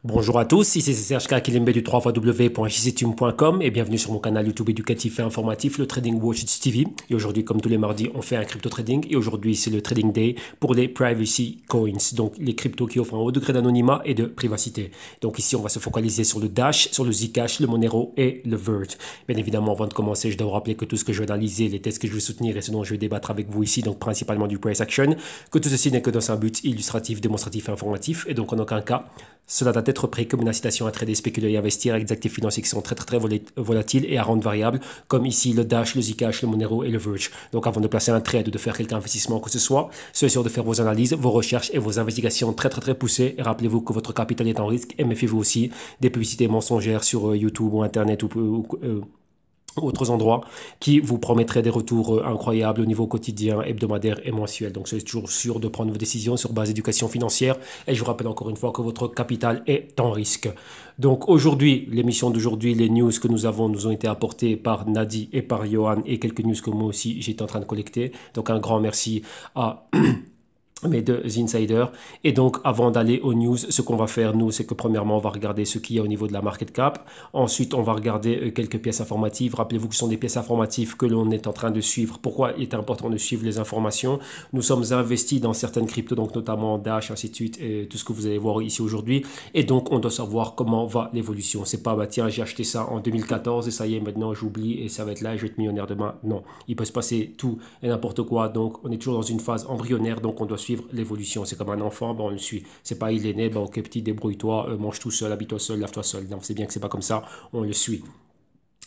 Bonjour à tous, ici c'est Serge Kakilembe du 3xw.jctune.com et bienvenue sur mon canal YouTube éducatif et informatif, le Trading Watch TV. Et aujourd'hui, comme tous les mardis, on fait un crypto trading et aujourd'hui c'est le Trading Day pour les Privacy Coins, donc les cryptos qui offrent un haut degré d'anonymat et de privacité. Donc ici, on va se focaliser sur le Dash, sur le Zcash, le Monero et le Verge. Bien évidemment, avant de commencer, je dois vous rappeler que tout ce que je vais analyser, les tests que je vais soutenir et ce dont je vais débattre avec vous ici, donc principalement du price action, que tout ceci n'est que dans un but illustratif, démonstratif et informatif et donc en aucun cas cela doit être pris comme une incitation à trader, spéculer et investir avec des actifs financiers qui sont très volatiles et à rente variable, comme ici le Dash, le Zcash, le Monero et le Verge. Donc avant de placer un trade ou de faire quelque investissement que ce soit, soyez sûr de faire vos analyses, vos recherches et vos investigations très poussées. Et rappelez-vous que votre capital est en risque et méfiez-vous aussi des publicités mensongères sur YouTube ou Internet ou autres endroits qui vous promettraient des retours incroyables au niveau quotidien, hebdomadaire et mensuel. Donc soyez toujours sûr de prendre vos décisions sur base d'éducation financière et je vous rappelle encore une fois que votre capital est en risque. Donc aujourd'hui, l'émission d'aujourd'hui, les news que nous avons nous ont été apportées par Nadi et par Johan et quelques news que moi aussi j'étais en train de collecter. Donc un grand merci à mes deux insiders. Et donc, avant d'aller aux news, ce qu'on va faire, nous, c'est que premièrement, on va regarder ce qu'il y a au niveau de la market cap. Ensuite, on va regarder quelques pièces informatives. Rappelez-vous que ce sont des pièces informatives que l'on est en train de suivre. Pourquoi il est important de suivre les informations? Nous sommes investis dans certaines cryptos, donc notamment Dash, ainsi de suite, et tout ce que vous allez voir ici aujourd'hui. Et donc, on doit savoir comment va l'évolution. C'est pas, bah tiens, j'ai acheté ça en 2014 et ça y est, maintenant j'oublie et ça va être là et je vais être millionnaire demain. Non, il peut se passer tout et n'importe quoi. Donc, on est toujours dans une phase embryonnaire, donc on doit suivre l'évolution. C'est comme un enfant, ben on le suit. C'est pas il est né, ben ok petit, débrouille-toi, mange tout seul, habille-toi seul, lave-toi seul. Non, c'est bien que c'est pas comme ça, on le suit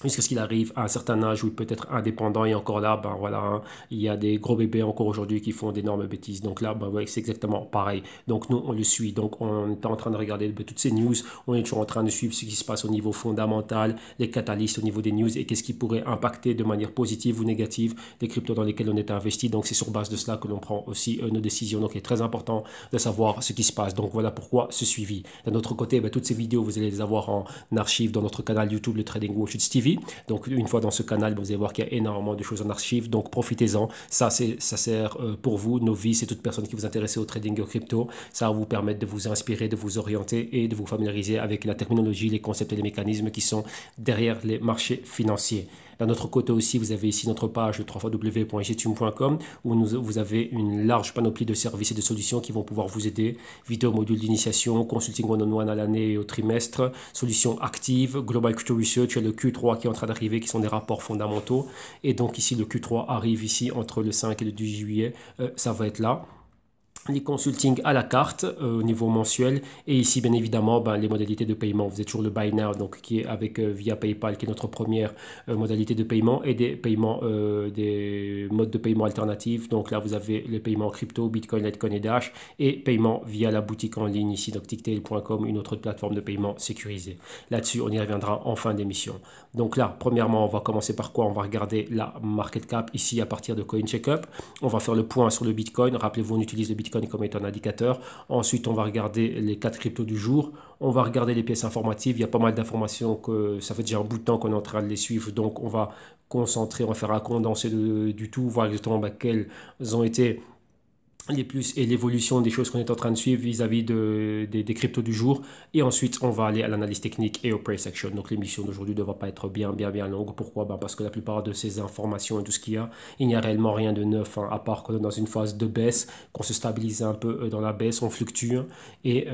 jusqu'à ce qu'il arrive à un certain âge où il peut être indépendant et encore là, ben voilà, hein, il y a des gros bébés encore aujourd'hui qui font d'énormes bêtises. Donc là, ben ouais, c'est exactement pareil. Donc nous, on le suit. Donc on est en train de regarder toutes ces news. On est toujours en train de suivre ce qui se passe au niveau fondamental, les catalystes au niveau des news et qu'est-ce qui pourrait impacter de manière positive ou négative les cryptos dans lesquels on est investi. Donc c'est sur base de cela que l'on prend aussi nos décisions. Donc il est très important de savoir ce qui se passe. Donc voilà pourquoi ce suivi. D'un autre côté, ben, toutes ces vidéos, vous allez les avoir en archive dans notre canal YouTube, le Trading Watch TV. Donc une fois dans ce canal, vous allez voir qu'il y a énormément de choses en archive. Donc profitez-en. Ça sert pour vous, novices et toute personne qui vous intéresse au trading au crypto. Ça va vous permettre de vous inspirer, de vous orienter et de vous familiariser avec la technologie, les concepts et les mécanismes qui sont derrière les marchés financiers. D'un autre côté aussi, vous avez ici notre page www.jtune.com où vous avez une large panoplie de services et de solutions qui vont pouvoir vous aider. Vidéo module d'initiation, consulting one-on-one à l'année et au trimestre, solutions actives, Global Crypto Research et le Q3 qui est en train d'arriver, qui sont des rapports fondamentaux. Et donc ici, le Q3 arrive ici entre le 5 et le 10 juillet. Ça va être là les consulting à la carte au niveau mensuel et ici bien évidemment ben, les modalités de paiement. Vous êtes toujours le buy now donc qui est avec via PayPal qui est notre première modalité de paiement et des paiements des modes de paiement alternatifs. Donc là vous avez le paiement crypto, Bitcoin, Litecoin et Dash et paiement via la boutique en ligne ici donc tictail.com, une autre plateforme de paiement sécurisée. Là-dessus on y reviendra en fin d'émission. Donc là premièrement on va commencer par quoi? On va regarder la market cap ici à partir de CoinCheckup. On va faire le point sur le Bitcoin. Rappelez-vous on utilise le Bitcoin comme étant un indicateur. Ensuite, on va regarder les 4 cryptos du jour. On va regarder les pièces informatives. Il y a pas mal d'informations que ça fait déjà un bout de temps qu'on est en train de les suivre. Donc, on va concentrer, on va faire un condensé du tout, voir exactement quelles ont été les plus et l'évolution des choses qu'on est en train de suivre vis-à-vis des cryptos du jour. Et ensuite, on va aller à l'analyse technique et au price action. Donc, l'émission d'aujourd'hui ne va pas être bien longue. Pourquoi? Ben parce que la plupart de ces informations et tout ce qu'il y a, il n'y a réellement rien de neuf, hein, à part qu'on est dans une phase de baisse, qu'on se stabilise un peu dans la baisse, on fluctue. Et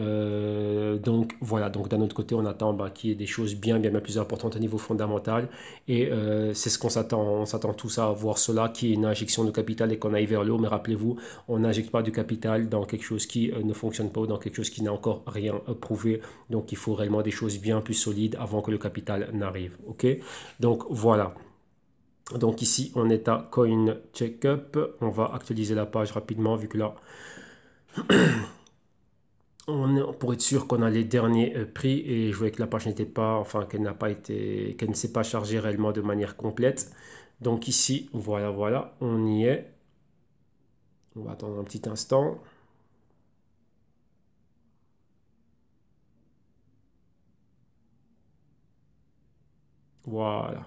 donc, voilà. Donc, d'un autre côté, on attend qu'il y ait des choses bien plus importantes au niveau fondamental. Et c'est ce qu'on s'attend. On s'attend tous à voir cela, qui est une injection de capital et qu'on aille vers le haut. Mais rappelez-vous, on n'injecte pas du capital dans quelque chose qui ne fonctionne pas ou dans quelque chose qui n'a encore rien prouvé. Donc il faut réellement des choses bien plus solides avant que le capital n'arrive. Ok? Donc voilà. Donc ici on est à Coin Checkup. On va actualiser la page rapidement vu que là pour être sûr qu'on a les derniers prix et je voyais que la page n'était pas, enfin qu'elle n'a pas été, qu'elle ne s'est pas chargée réellement de manière complète. Donc ici, voilà, on y est. On va attendre un petit instant. Voilà.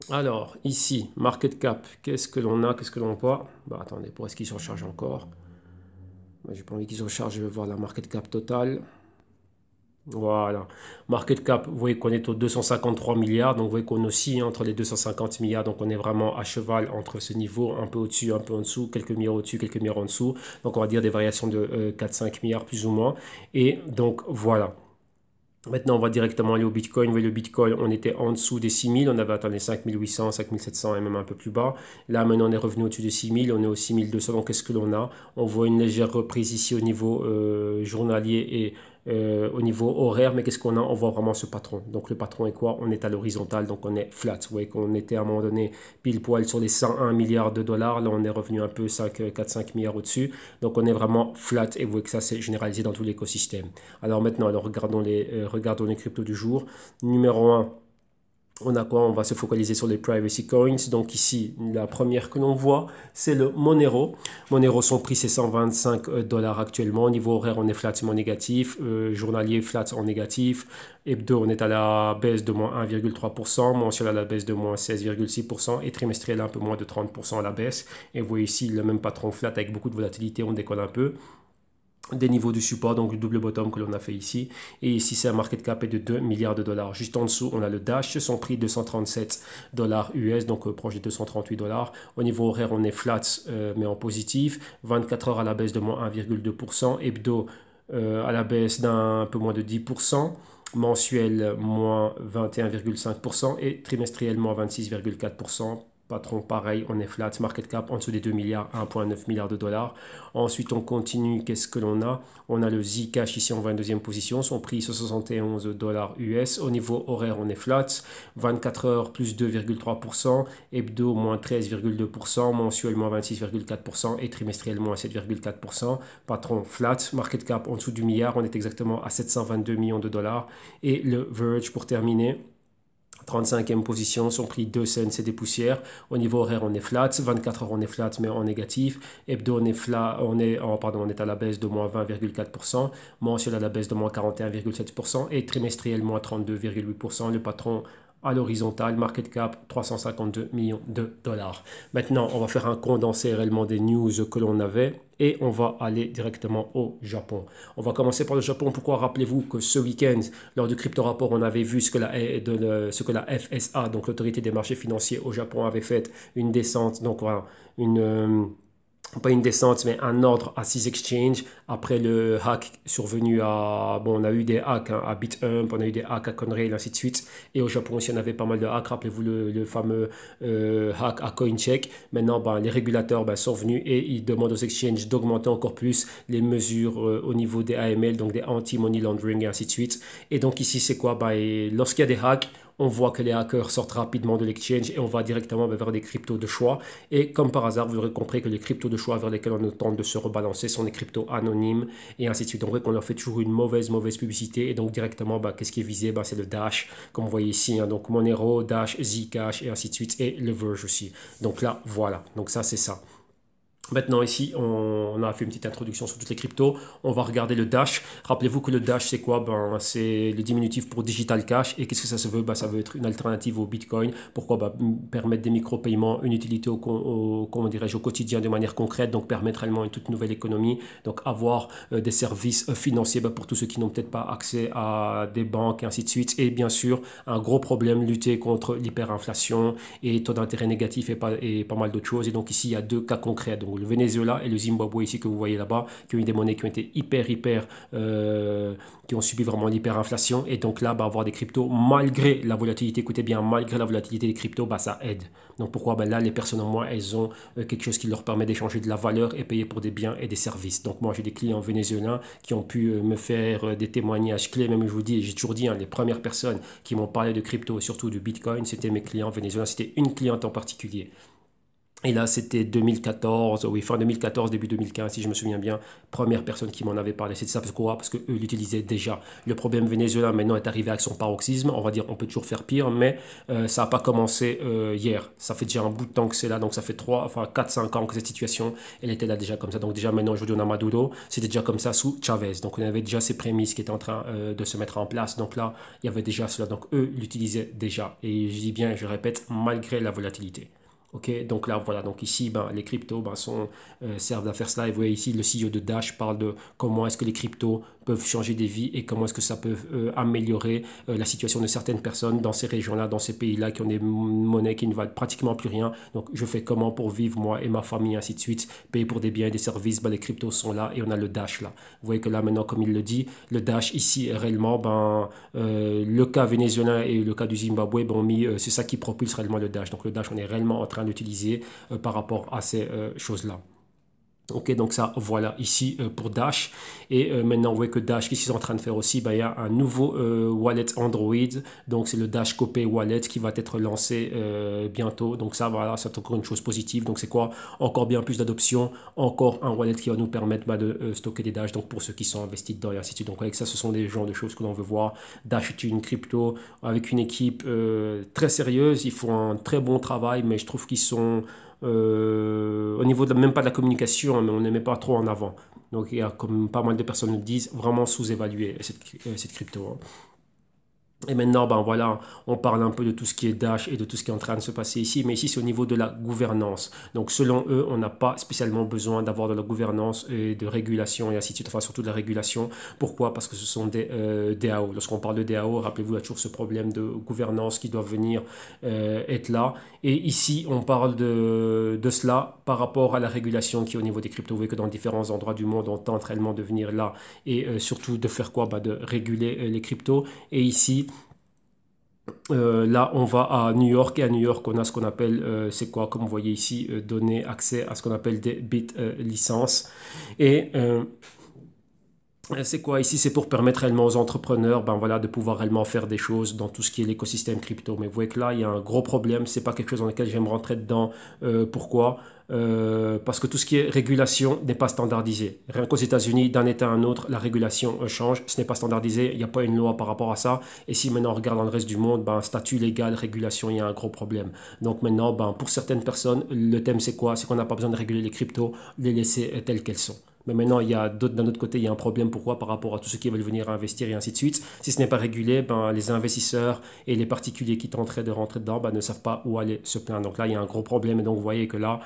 Alors, ici, market cap, qu'est-ce que l'on a, qu'est-ce que l'on voit? Bah, attendez, pour est-ce qu'il se recharge encore? Moi, j'ai pas envie qu'il se recharge, je vais voir la market cap totale. Voilà. Market cap, vous voyez qu'on est aux 253 milliards, donc vous voyez qu'on oscille entre les 250 milliards, donc on est vraiment à cheval entre ce niveau, un peu au-dessus, un peu en dessous, quelques milliards au-dessus, quelques milliards en dessous, donc on va dire des variations de 4-5 milliards plus ou moins, et donc voilà. Maintenant, on va directement aller au Bitcoin. Vous voyez, le Bitcoin, on était en dessous des 6 000. On avait atteint les 5 800, 5 700 et même un peu plus bas. Là, maintenant, on est revenu au-dessus des 6 000. On est aux 6 200. Donc, qu'est-ce que l'on a? On voit une légère reprise ici au niveau journalier et au niveau horaire. Mais qu'est-ce qu'on a? On voit vraiment ce patron. Donc, le patron est quoi? On est à l'horizontale. Donc, on est flat. Vous voyez qu'on était à un moment donné pile poil sur les 101 milliards de dollars. Là, on est revenu un peu 4-5 milliards au-dessus. Donc, on est vraiment flat. Et vous voyez que ça, c'est généralisé dans tout l'écosystème. Alors maintenant, regardons les cryptos du jour. Numéro un, on a quoi? On va se focaliser sur les privacy coins. Donc ici, la première que l'on voit, c'est le Monero. Monero, son prix, c'est 125 dollars actuellement. Au niveau horaire, on est flatement négatif. Journalier, flat en négatif. Hebdo, on est à la baisse de moins 1,3%. Mensuel à la baisse de moins 16,6%. Et trimestriel, un peu moins de 30% à la baisse. Et vous voyez ici, le même patron flat avec beaucoup de volatilité. On décolle un peu des niveaux de support, donc le double bottom que l'on a fait ici. Et ici, c'est un market cap de 2 milliards de dollars. Juste en dessous, on a le Dash, son prix 237 dollars US, donc proche de 238 dollars. Au niveau horaire, on est flat, mais en positif. 24 heures à la baisse de moins 1,2%. Hebdo à la baisse d'un peu moins de 10%. Mensuel, moins 21,5% et trimestriellement 26,4%. Patron, pareil, on est flat, market cap en dessous des 2 milliards, 1,9 milliard de dollars. Ensuite, on continue, qu'est-ce que l'on a? On a le Zcash ici en 22e position, son prix 71 dollars US. Au niveau horaire, on est flat, 24 heures plus 2,3%, hebdo moins 13,2%, mensuel moins 26,4% et trimestriel moins 7,4%. Patron flat, market cap en dessous du milliard, on est exactement à 722 millions de dollars. Et le Verge pour terminer. 35e position, son prix 2 cents, c'est des poussières. Au niveau horaire, on est flat. 24 heures, on est flat, mais en négatif. Hebdo, on est flat, on est à la baisse de moins 20,4%. Mensuel à la baisse de moins 41,7%. Et trimestriel, moins 32,8%. Le patron à l'horizontale, market cap 352 millions de dollars. Maintenant, on va faire un condensé réellement des news que l'on avait et on va aller directement au Japon. On va commencer par le Japon. Pourquoi? Rappelez-vous que ce week-end, lors du crypto rapport, on avait vu ce que la FSA, donc l'autorité des marchés financiers au Japon, avait fait une descente, donc voilà, pas une descente, mais un ordre à 6 exchanges après le hack survenu à. Bon, on a eu des hacks hein, à BitHump, on a eu des hacks à Conrail, ainsi de suite. Et au Japon aussi, on avait pas mal de hacks. Rappelez-vous le fameux hack à CoinCheck. Maintenant, ben, les régulateurs ben, sont venus et ils demandent aux exchanges d'augmenter encore plus les mesures au niveau des AML, donc des anti-money laundering et ainsi de suite. Et donc ici, c'est quoi? Ben, lorsqu'il y a des hacks, on voit que les hackers sortent rapidement de l'exchange et on va directement vers des cryptos de choix. Et comme par hasard, vous aurez compris que les cryptos de choix vers lesquels on tente de se rebalancer sont des cryptos anonymes et ainsi de suite. Donc, on leur fait toujours une mauvaise publicité. Et donc, directement, bah, qu'est-ce qui est visé? Bah, c'est le Dash, comme vous voyez ici. Hein. Donc, Monero, Dash, Zcash et ainsi de suite. Et le Verge aussi. Donc là, voilà. Donc, ça, c'est ça. Maintenant ici, on a fait une petite introduction sur toutes les cryptos. On va regarder le Dash. Rappelez-vous que le Dash, c'est quoi? Ben, c'est le diminutif pour Digital Cash. Et qu'est-ce que ça se veut? Ben, ça veut être une alternative au Bitcoin. Pourquoi? Ben, permettre des micro-paiements, une utilité comment dirais-je, au quotidien de manière concrète. Donc permettre réellement une toute nouvelle économie. Donc avoir des services financiers ben, pour tous ceux qui n'ont peut-être pas accès à des banques et ainsi de suite. Et bien sûr, un gros problème, lutter contre l'hyperinflation et taux d'intérêt négatif et pas mal d'autres choses. Et donc ici, il y a deux cas concrets. Donc le Venezuela et le Zimbabwe ici que vous voyez là-bas, qui ont eu des monnaies qui ont été qui ont subi vraiment l'hyperinflation. Et donc là, bah, avoir des cryptos, malgré la volatilité, écoutez bien, malgré la volatilité des cryptos, bah, ça aide. Donc pourquoi? Bah, là, les personnes en moins, elles ont quelque chose qui leur permet d'échanger de la valeur et payer pour des biens et des services. Donc moi, j'ai des clients vénézuéliens qui ont pu me faire des témoignages clés. Même je vous dis, j'ai toujours dit, hein, les premières personnes qui m'ont parlé de crypto et surtout du Bitcoin, c'était mes clients vénézuéliens. C'était une cliente en particulier. Et là, c'était 2014, oui, fin 2014, début 2015, si je me souviens bien. Première personne qui m'en avait parlé, c'est ça. Pourquoi? Parce qu'eux l'utilisaient déjà. Le problème vénézuélien maintenant est arrivé avec son paroxysme. On va dire, on peut toujours faire pire, mais ça n'a pas commencé hier. Ça fait déjà un bout de temps que c'est là. Donc ça fait 4, 5 ans que cette situation, elle était là déjà comme ça. Donc déjà maintenant, aujourd'hui, on a Maduro. C'était déjà comme ça sous Chavez. Donc on avait déjà ces prémices qui étaient en train de se mettre en place. Donc là, il y avait déjà cela. Donc eux l'utilisaient déjà. Et je dis bien, je répète, malgré la volatilité. Ok, donc là, voilà, donc ici, ben, les cryptos ben, servent à faire cela. Et vous voyez ici, le CEO de Dash parle de comment est-ce que les cryptos peuvent changer des vies et comment est-ce que ça peut améliorer la situation de certaines personnes dans ces régions-là, dans ces pays-là qui ont des monnaies qui ne valent pratiquement plus rien. Donc je fais comment pour vivre moi et ma famille, ainsi de suite, payer pour des biens et des services, ben, les cryptos sont là et on a le Dash là. Vous voyez que là maintenant, comme il le dit, le Dash ici est réellement, le cas vénézuélien et le cas du Zimbabwe, c'est ça qui propulse réellement le Dash. Donc le Dash, on est réellement en train d'utiliser par rapport à ces choses-là. Ok, donc ça, voilà, ici pour Dash. Et maintenant, vous voyez que Dash, qu'est-ce qu'ils sont en train de faire aussi? Il y a un nouveau wallet Android. Donc, c'est le Dash Copay Wallet qui va être lancé bientôt. Donc, ça, voilà, c'est encore une chose positive. Donc, c'est quoi? Encore bien plus d'adoption. Encore un wallet qui va nous permettre de stocker des Dash. Donc, pour ceux qui sont investis dedans et ainsi de suite. Donc, avec ça, ce sont des genres de choses que l'on veut voir. Dash est une crypto avec une équipe très sérieuse. Ils font un très bon travail, mais je trouve qu'ils sont au niveau même pas de la communication, mais on ne met pas trop en avant. Donc il y a, comme pas mal de personnes le disent, vraiment sous-évaluer cette crypto, hein. Et maintenant, voilà, on parle un peu de tout ce qui est Dash et de tout ce qui est en train de se passer ici. Mais ici, c'est au niveau de la gouvernance. Donc, selon eux, on n'a pas spécialement besoin d'avoir de la gouvernance et de régulation et ainsi de suite. Enfin, surtout de la régulation. Pourquoi? Parce que ce sont des DAO. Lorsqu'on parle de DAO, rappelez-vous, il y a toujours ce problème de gouvernance qui doit venir être là. Et ici, on parle de cela par rapport à la régulation qui est au niveau des cryptos. Vous voyez que dans différents endroits du monde, on tente réellement de venir là et surtout de faire quoi? De réguler les cryptos. Et ici, là, on va à New York et à New York, on a ce qu'on appelle, c'est quoi, comme vous voyez ici, donner accès à ce qu'on appelle des bit licences. Et c'est quoi ici? C'est pour permettre réellement aux entrepreneurs voilà, de pouvoir réellement faire des choses dans tout ce qui est l'écosystème crypto. Mais vous voyez que là, il y a un gros problème. C'est pas quelque chose dans lequel j'aime rentrer dedans. Pourquoi? Parce que tout ce qui est régulation n'est pas standardisé. Rien qu'aux États-Unis, d'un État à un autre, la régulation change. Ce n'est pas standardisé. Il n'y a pas une loi par rapport à ça. Et si maintenant on regarde dans le reste du monde, statut légal, régulation, il y a un gros problème. Donc maintenant, pour certaines personnes, le thème c'est quoi? C'est qu'on n'a pas besoin de réguler les cryptos, les laisser telles qu'elles sont. Mais maintenant, il y a d'un autre côté, il y a un problème. Pourquoi? Par rapport à tous ceux qui veulent venir investir et ainsi de suite. Si ce n'est pas régulé, les investisseurs et les particuliers qui tenteraient de rentrer dedans ne savent pas où aller se plaindre. Donc là, il y a un gros problème. Et donc, vous voyez que là,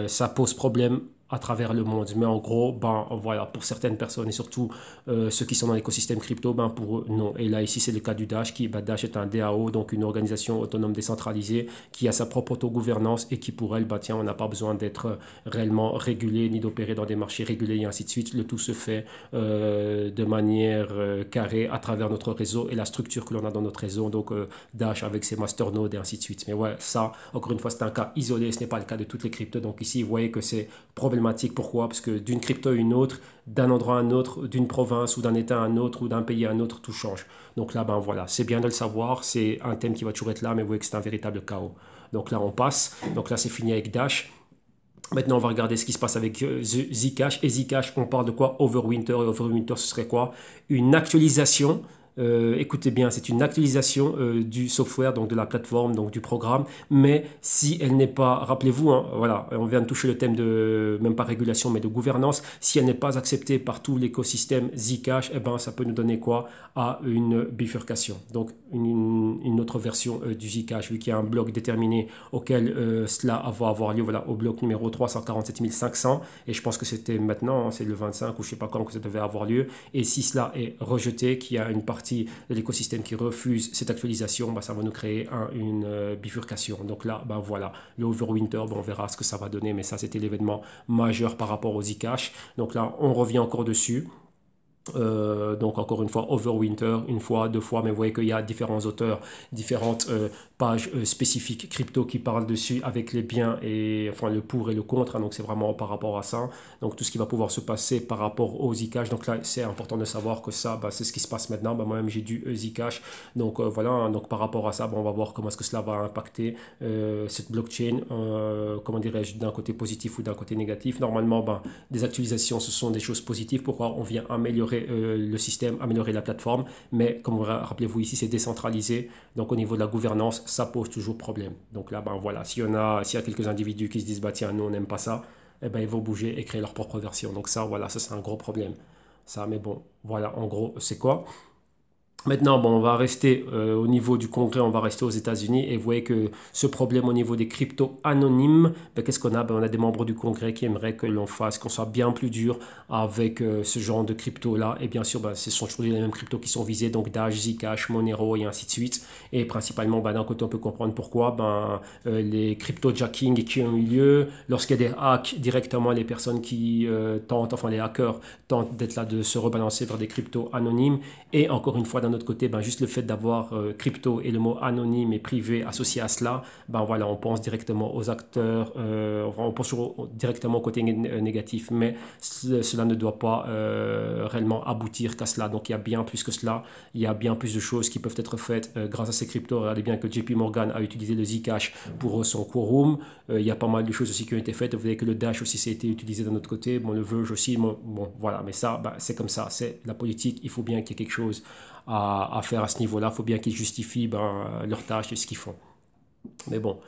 ça pose problème à travers le monde. Mais en gros, voilà, pour certaines personnes et surtout ceux qui sont dans l'écosystème crypto, pour eux, non. Et là, ici, c'est le cas du Dash. Dash est un DAO, donc une organisation autonome décentralisée qui a sa propre autogouvernance et qui, pour elle, tiens, on n'a pas besoin d'être réellement régulé ni d'opérer dans des marchés régulés et ainsi de suite. Le tout se fait de manière carrée à travers notre réseau et la structure que l'on a dans notre réseau. Donc, Dash avec ses masternodes et ainsi de suite. Mais ouais, ça, encore une fois, c'est un cas isolé. Ce n'est pas le cas de toutes les cryptos. Donc ici, vous voyez que c'est problématique. Pourquoi? Parce que d'une crypto à une autre, d'un endroit à un autre, d'une province ou d'un état à un autre ou d'un pays à un autre, tout change. Donc là, voilà, c'est bien de le savoir. C'est un thème qui va toujours être là, mais vous voyez que c'est un véritable chaos. Donc là, on passe. Donc là, c'est fini avec Dash. Maintenant, on va regarder ce qui se passe avec Zcash. Et Zcash, on parle de quoi? Overwinter. Et Overwinter, ce serait quoi? Une actualisation. Écoutez bien, c'est une actualisation du software, donc de la plateforme, donc du programme, mais si elle n'est pas, rappelez-vous, hein, voilà, on vient de toucher le thème de, même pas régulation, mais de gouvernance, si elle n'est pas acceptée par tout l'écosystème Zcash, ça peut nous donner quoi? À une bifurcation, donc une autre version du Zcash, vu qu'il y a un bloc déterminé auquel cela va avoir lieu, voilà, au bloc numéro 347 500, et je pense que c'était maintenant, hein, c'est le 25 ou je sais pas quand que ça devait avoir lieu, et si cela est rejeté, qu'il y a une partie de l'écosystème qui refuse cette actualisation, ça va nous créer une bifurcation. Donc là, voilà, le Overwinter, on verra ce que ça va donner, mais ça, c'était l'événement majeur par rapport au Zcash. Donc là, on revient encore dessus. Donc encore une fois, Overwinter, une fois, deux fois, mais vous voyez qu'il y a différents auteurs, différentes pages spécifiques crypto qui parlent dessus avec les biens et enfin le pour et le contre, hein, donc c'est vraiment par rapport à ça. Donc tout ce qui va pouvoir se passer par rapport au Zcash. Donc là, c'est important de savoir que ça, c'est ce qui se passe maintenant. Moi-même, j'ai du Zcash. Donc voilà, hein, donc par rapport à ça, on va voir comment est-ce que cela va impacter cette blockchain, comment dirais-je, d'un côté positif ou d'un côté négatif. Normalement, des actualisations, ce sont des choses positives. Pourquoi? On vient améliorer le système, améliorer la plateforme, mais comme vous rappelez-vous ici, c'est décentralisé, donc au niveau de la gouvernance, ça pose toujours problème. Donc là, voilà, s'il y a quelques individus qui se disent, tiens, nous, on n'aime pas ça, ils vont bouger et créer leur propre version. Donc ça, voilà, ça c'est un gros problème. Ça, mais bon, voilà, en gros, c'est quoi? Maintenant, bon, on va rester au niveau du Congrès, on va rester aux États-Unis et vous voyez que ce problème au niveau des cryptos anonymes, ben, qu'est-ce qu'on a? Ben, on a des membres du Congrès qui aimeraient que l'on fasse, qu'on soit bien plus dur avec ce genre de cryptos-là. Et bien sûr, ben, ce sont toujours les mêmes cryptos qui sont visés, donc Dash, Zcash, Monero et ainsi de suite. Et principalement, ben, d'un côté, on peut comprendre pourquoi ben, les crypto-jacking qui ont eu lieu, lorsqu'il y a des hacks directement, les personnes qui tentent, enfin les hackers tentent d'être là, de se rebalancer vers des cryptos anonymes. Et encore une fois, d'un autre côté, ben, juste le fait d'avoir crypto et le mot anonyme et privé associé à cela, ben, voilà, on pense directement aux acteurs, on pense directement au côté négatif, mais cela ne doit pas réellement aboutir qu'à cela. Donc il y a bien plus que cela, il y a bien plus de choses qui peuvent être faites grâce à ces cryptos. Regardez bien que JP Morgan a utilisé le Zcash pour son quorum. Il y a pas mal de choses aussi qui ont été faites. Vous voyez que le Dash aussi, ça a été utilisé d'un autre côté. Bon, le Verge aussi, bon, voilà. Mais ça, ben, c'est comme ça. C'est la politique. Il faut bien qu'il y ait quelque chose à faire à ce niveau-là. Il faut bien qu'ils justifient ben, leurs tâches et ce qu'ils font. Mais bon,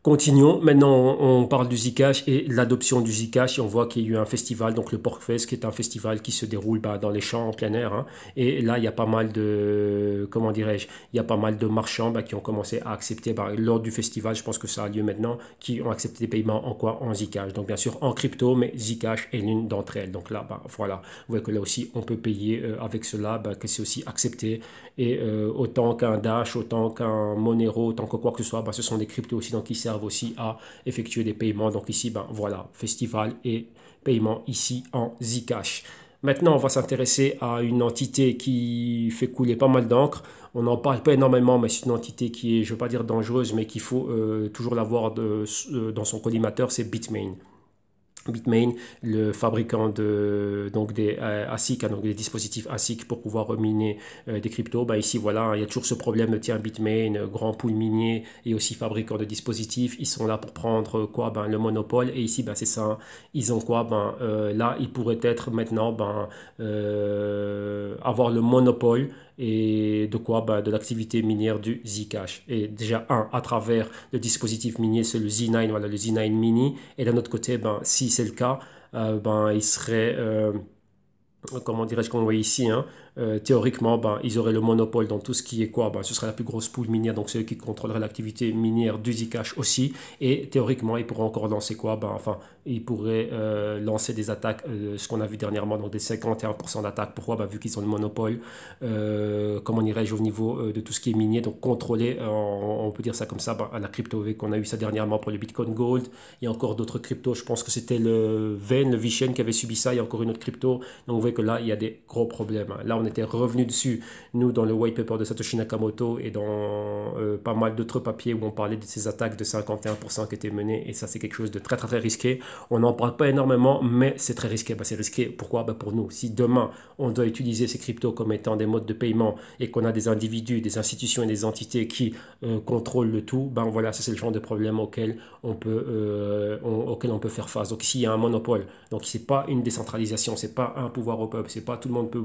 continuons. Maintenant, on parle du Zcash et l'adoption du Zcash. Et on voit qu'il y a eu un festival, donc le Porkfest, qui est un festival qui se déroule bah, dans les champs en plein air. Hein. Et là, il y a pas mal de, comment dirais-je, il y a pas mal de marchands bah, qui ont commencé à accepter, bah, lors du festival, je pense que ça a lieu maintenant, qui ont accepté des paiements en quoi? En Zcash. Donc bien sûr en crypto, mais Zcash est l'une d'entre elles. Donc là, bah, voilà, vous voyez que là aussi, on peut payer avec cela, bah, que c'est aussi accepté. Et autant qu'un Dash, autant qu'un Monero, autant que quoi que ce soit, bah, ce sont des cryptos aussi donc, qui servent aussi à effectuer des paiements. Donc ici, ben, voilà, festival et paiement ici en Zcash. Maintenant, on va s'intéresser à une entité qui fait couler pas mal d'encre. On n'en parle pas énormément, mais c'est une entité qui est, je ne veux pas dire dangereuse, mais qu'il faut toujours l'avoir dans son collimateur, c'est Bitmain. Bitmain, le fabricant de, donc des ASIC, hein, donc des dispositifs ASIC pour pouvoir miner des cryptos, bah ici voilà, il y a toujours ce problème de tiens, Bitmain, grand pool minier et aussi fabricant de dispositifs, ils sont là pour prendre quoi, ben, le monopole et ici ben, c'est ça, hein. Ils ont quoi, ben, là ils pourraient être maintenant ben, avoir le monopole et de quoi ben, de l'activité minière du Zcash. Et déjà, un, à travers le dispositif minier, c'est le Z9, voilà, le Z9 Mini. Et d'un autre côté, ben, si c'est le cas, ben, il serait, comment dirais-je qu'on voit ici, hein, théoriquement, ben, ils auraient le monopole dans tout ce qui est quoi? Ben, ce serait la plus grosse pool minière, donc c'est eux qui contrôleraient l'activité minière du Zcash aussi. Et théoriquement, ils pourraient encore lancer quoi? Ben, enfin, ils pourraient lancer des attaques, ce qu'on a vu dernièrement, donc des 51% d'attaques. Pourquoi? Ben, vu qu'ils ont le monopole, comment dirais-je, au niveau de tout ce qui est minier, donc contrôler, on peut dire ça comme ça, ben, à la crypto qu'on a eu ça dernièrement pour le Bitcoin Gold. Il y a encore d'autres cryptos, je pense que c'était le VN, le Vishen qui avait subi ça, il y a encore une autre crypto. Donc vous voyez que là, il y a des gros problèmes. Là, on était revenu dessus, nous, dans le white paper de Satoshi Nakamoto et dans pas mal d'autres papiers où on parlait de ces attaques de 51% qui étaient menées. Et ça, c'est quelque chose de très, très, très risqué. On n'en parle pas énormément, mais c'est très risqué. Ben, c'est risqué, pourquoi? Ben, pour nous. Si demain, on doit utiliser ces cryptos comme étant des modes de paiement et qu'on a des individus, des institutions et des entités qui contrôlent le tout, ben voilà, ça, c'est le genre de problème auquel on peut faire face. Donc ici, il y a un monopole. Donc, c'est pas une décentralisation, c'est pas un pouvoir au peuple, c'est pas tout le monde peut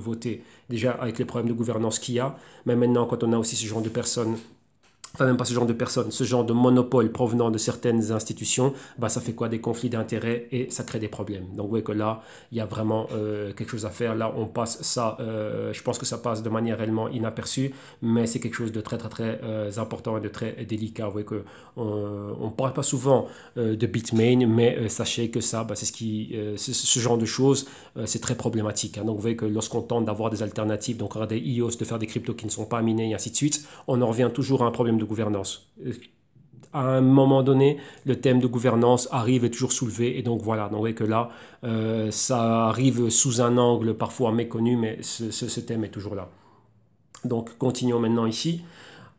voter. Déjà, avec les problèmes de gouvernance qu'il y a, mais maintenant, quand on a aussi ce genre de personnes, enfin même pas ce genre de personnes, ce genre de monopole provenant de certaines institutions, bah, ça fait quoi? Des conflits d'intérêts et ça crée des problèmes. Donc vous voyez que là, il y a vraiment quelque chose à faire. Là, on passe ça, je pense que ça passe de manière réellement inaperçue, mais c'est quelque chose de très très très important et de très délicat. Vous voyez que on parle pas souvent de Bitmain, mais sachez que ça, bah, c'est ce genre de choses, c'est très problématique. Hein. Donc vous voyez que lorsqu'on tente d'avoir des alternatives, donc des IOS, de faire des cryptos qui ne sont pas minés et ainsi de suite, on en revient toujours à un problème de gouvernance. À un moment donné, le thème de gouvernance arrive et est toujours soulevé. Et donc voilà, donc vous voyez que là, ça arrive sous un angle parfois méconnu, mais ce thème est toujours là. Donc continuons maintenant ici.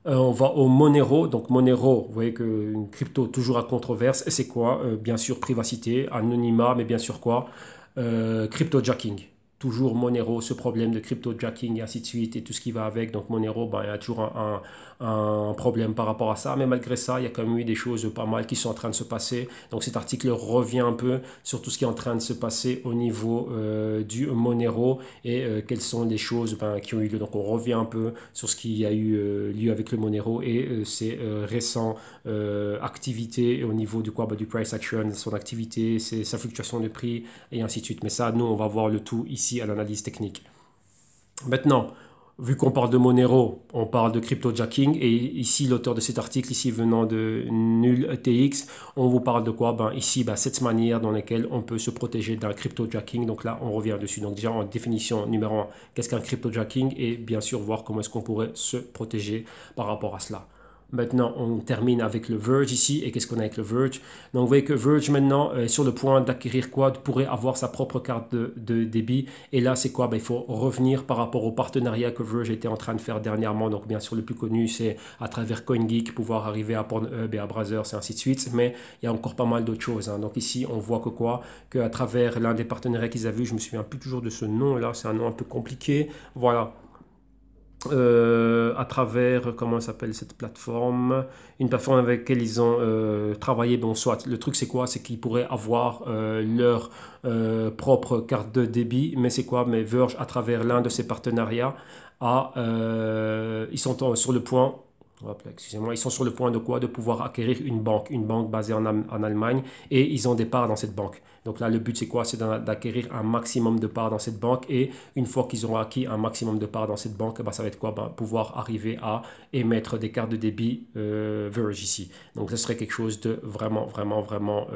On va au Monero. Donc Monero, vous voyez qu'une crypto toujours à controverse. Et c'est quoi? Bien sûr privacité, anonymat, mais bien sûr quoi? Cryptojacking. Toujours Monero, ce problème de cryptojacking et ainsi de suite et tout ce qui va avec. Donc Monero, ben, il y a toujours un problème par rapport à ça. Mais malgré ça, il y a quand même eu des choses pas mal qui sont en train de se passer. Donc cet article revient un peu sur tout ce qui est en train de se passer au niveau du Monero et quelles sont les choses ben, qui ont eu lieu. Donc on revient un peu sur ce qui a eu lieu avec le Monero et ses récents activités au niveau du, quoi, bah, du price action, son activité, sa fluctuation de prix et ainsi de suite. Mais ça, nous, on va voir le tout ici à l'analyse technique. Maintenant, Vu qu'on parle de Monero, on parle de cryptojacking et ici l'auteur de cet article, ici venant de NullTX, on vous parle de quoi? Ben ici, ben, cette manière dans laquelle on peut se protéger d'un cryptojacking. Donc là, on revient dessus. Donc déjà en définition numéro un, qu'est-ce qu'un cryptojacking et bien sûr voir comment est-ce qu'on pourrait se protéger par rapport à cela. Maintenant, on termine avec le Verge ici. Et qu'est-ce qu'on a avec le Verge? Donc, vous voyez que Verge, maintenant, est sur le point d'acquérir quoi? Pourrait avoir sa propre carte de débit. Et là, c'est quoi? Ben, il faut revenir par rapport au partenariat que Verge était en train de faire dernièrement. Donc, bien sûr, le plus connu, c'est à travers CoinGeek, pouvoir arriver à Pornhub et à Brazzers et ainsi de suite. Mais il y a encore pas mal d'autres choses, hein. Donc, ici, on voit que quoi? Qu'à travers l'un des partenariats qu'ils avaient, je me souviens plus toujours de ce nom-là. C'est un nom un peu compliqué. Voilà, à travers, comment s'appelle cette plateforme, une plateforme avec laquelle ils ont travaillé. Bon, soit, le truc c'est quoi? C'est qu'ils pourraient avoir leur propre carte de débit, mais c'est quoi? Mais Verge, à travers l'un de ses partenariats, ils sont sur le point. Hop là, excusez-moi, ils sont sur le point de quoi? De pouvoir acquérir une banque basée en Allemagne, et ils ont des parts dans cette banque. Donc là, le but, c'est quoi? C'est d'acquérir un maximum de parts dans cette banque. Et une fois qu'ils auront acquis un maximum de parts dans cette banque, bah, ça va être quoi? Bah, pouvoir arriver à émettre des cartes de débit Verge ici. Donc, ce serait quelque chose de vraiment, vraiment, vraiment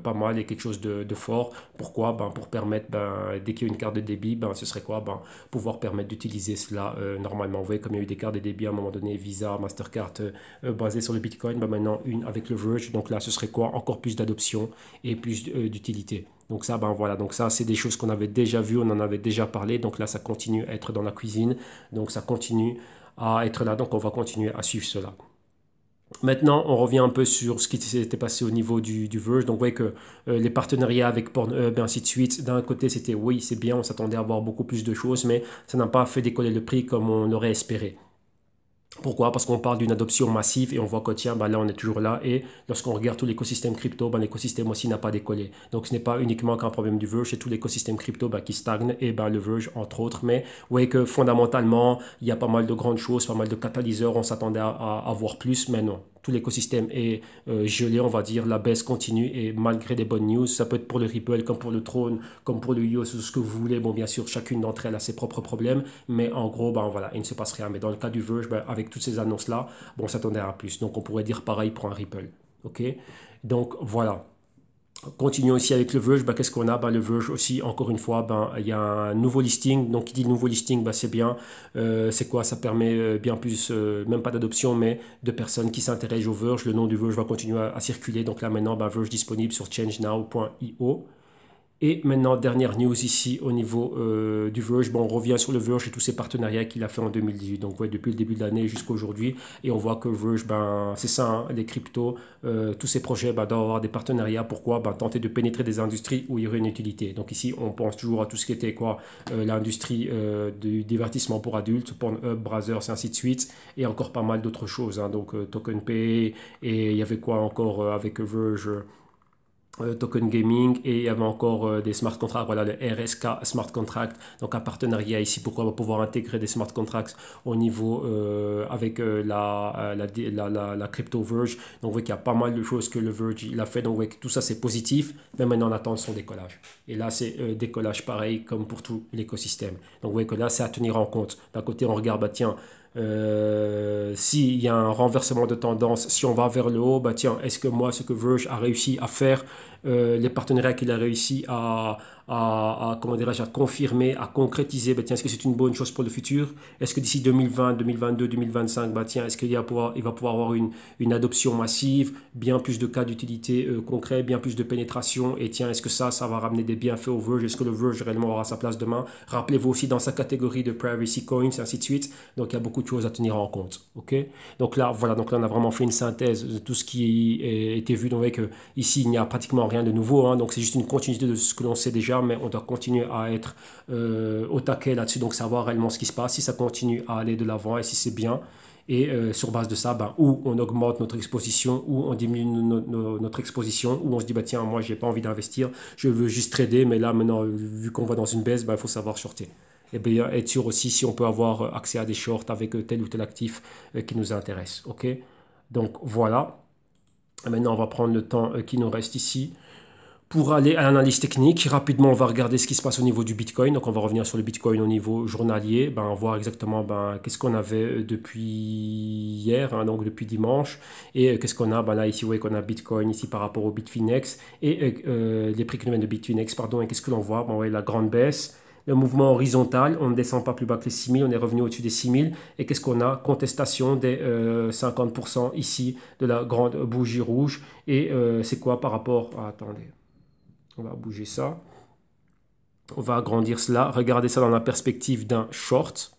pas mal et quelque chose de fort. Pourquoi? Ben, pour permettre, ben, dès qu'il y a une carte de débit, ben, ce serait quoi? Ben, pouvoir permettre d'utiliser cela normalement. Vous voyez, comme il y a eu des cartes de débit à un moment donné, Visa, Mastercard, basées sur le Bitcoin, ben, maintenant une avec le Verge. Donc là, ce serait quoi? Encore plus d'adoption et plus d'utilité. Donc ça, ben voilà, donc ça, c'est des choses qu'on avait déjà vues, on en avait déjà parlé. Donc là, ça continue à être dans la cuisine. Donc ça continue à être là. Donc on va continuer à suivre cela. Maintenant, on revient un peu sur ce qui s'était passé au niveau du Verge. Donc, vous voyez que les partenariats avec Pornhub et ainsi de suite, d'un côté, c'était oui, c'est bien, on s'attendait à avoir beaucoup plus de choses, mais ça n'a pas fait décoller le prix comme on aurait espéré. Pourquoi? Parce qu'on parle d'une adoption massive et on voit que tiens, bah là on est toujours là, et lorsqu'on regarde tout l'écosystème crypto, bah, l'écosystème aussi n'a pas décollé. Donc ce n'est pas uniquement qu'un problème du Verge, c'est tout l'écosystème crypto bah, qui stagne, et bah, le Verge entre autres. Mais vous voyez que fondamentalement, il y a pas mal de grandes choses, pas mal de catalyseurs, on s'attendait à voir plus, mais non. Tout l'écosystème est gelé, on va dire, la baisse continue, et malgré des bonnes news, ça peut être pour le Ripple, comme pour le Tron, comme pour le IOS, ce que vous voulez. Bon, bien sûr, chacune d'entre elles a ses propres problèmes, mais en gros, ben voilà, il ne se passe rien. Mais dans le cas du Verge, ben, avec toutes ces annonces-là, bon, on s'attendait à plus. Donc, on pourrait dire pareil pour un Ripple. OK? Donc, voilà. Continuons aussi avec le Verge. Ben, qu'est-ce qu'on a? Ben, le Verge aussi, encore une fois, ben, il y a un nouveau listing. Donc, qui dit nouveau listing, ben, c'est bien. C'est quoi? Ça permet bien plus, même pas d'adoption, mais de personnes qui s'intéressent au Verge. Le nom du Verge va continuer à circuler. Donc là, maintenant, ben, Verge disponible sur changenow.io. Et maintenant, dernière news ici au niveau du Verge. Bon, on revient sur le Verge et tous ses partenariats qu'il a fait en 2018. Donc, ouais, depuis le début de l'année jusqu'à aujourd'hui. Et on voit que Verge, ben, c'est ça, hein, les cryptos, tous ces projets ben, doivent avoir des partenariats. Pourquoi? Ben, tenter de pénétrer des industries où il y aurait une utilité. Donc, ici, on pense toujours à tout ce qui était quoi, l'industrie du divertissement pour adultes, Pornhub, Brazzers, et ainsi de suite. Et encore pas mal d'autres choses, hein. Donc, Token Pay, et il y avait quoi encore avec Verge? Token gaming, et il y avait encore des smart contracts, voilà le RSK smart contract, donc un partenariat ici, pourquoi on va pouvoir intégrer des smart contracts au niveau avec la crypto Verge. Donc vous voyez qu'il y a pas mal de choses que le Verge il a fait, donc vous voyez que tout ça c'est positif, mais maintenant on attend son décollage. Et là c'est décollage pareil comme pour tout l'écosystème. Donc vous voyez que là c'est à tenir en compte. D'un côté on regarde, bah tiens, s'il y a un renversement de tendance, si on va vers le haut, bah tiens, est-ce que moi, ce que Verge a réussi à faire, les partenariats qu'il a réussi comment dirais-je, à confirmer, à concrétiser, bah tiens, est-ce que c'est une bonne chose pour le futur? Est-ce que d'ici 2020, 2022, 2025, bah tiens, est-ce il va pouvoir avoir une adoption massive, bien plus de cas d'utilité concrets, bien plus de pénétration, et tiens, est-ce que ça va ramener des bienfaits au Verge? Est-ce que le Verge réellement aura sa place demain? Rappelez-vous aussi dans sa catégorie de privacy coins, et ainsi de suite. Donc il y a beaucoup de choses à tenir en compte. Ok? Donc là, voilà, donc là on a vraiment fait une synthèse de tout ce qui a été vu. Donc avec ici il n'y a pratiquement rien de nouveau, hein. Donc c'est juste une continuité de ce que l'on sait déjà, mais on doit continuer à être au taquet là-dessus, donc savoir réellement ce qui se passe, si ça continue à aller de l'avant et si c'est bien. Et sur base de ça, ben, ou on augmente notre exposition, ou on diminue notre exposition, ou on se dit, bah, tiens, moi, j'ai pas envie d'investir, je veux juste trader, mais là, maintenant, vu qu'on va dans une baisse, ben, il faut savoir shorter. Et bien, être sûr aussi si on peut avoir accès à des shorts avec tel ou tel actif qui nous intéresse. OK? Donc, voilà. Maintenant, on va prendre le temps qui nous reste ici Pour aller à l'analyse technique, rapidement, on va regarder ce qui se passe au niveau du Bitcoin. Donc, on va revenir sur le Bitcoin au niveau journalier, voir exactement qu'est-ce qu'on avait depuis hier, hein, donc depuis dimanche, et qu'est-ce qu'on a. Là, ici, vous voyez qu'on a Bitcoin ici par rapport au Bitfinex, et les prix qui nous viennent de Bitfinex, pardon, et qu'est-ce que l'on voit? Vous voyez la grande baisse. Le mouvement horizontal, on ne descend pas plus bas que les 6000, on est revenu au-dessus des 6000. Et qu'est-ce qu'on a? Contestation des 50% ici de la grande bougie rouge. Et c'est quoi par rapport... attendez. On va bouger ça. On va agrandir cela. Regardez ça dans la perspective d'un short.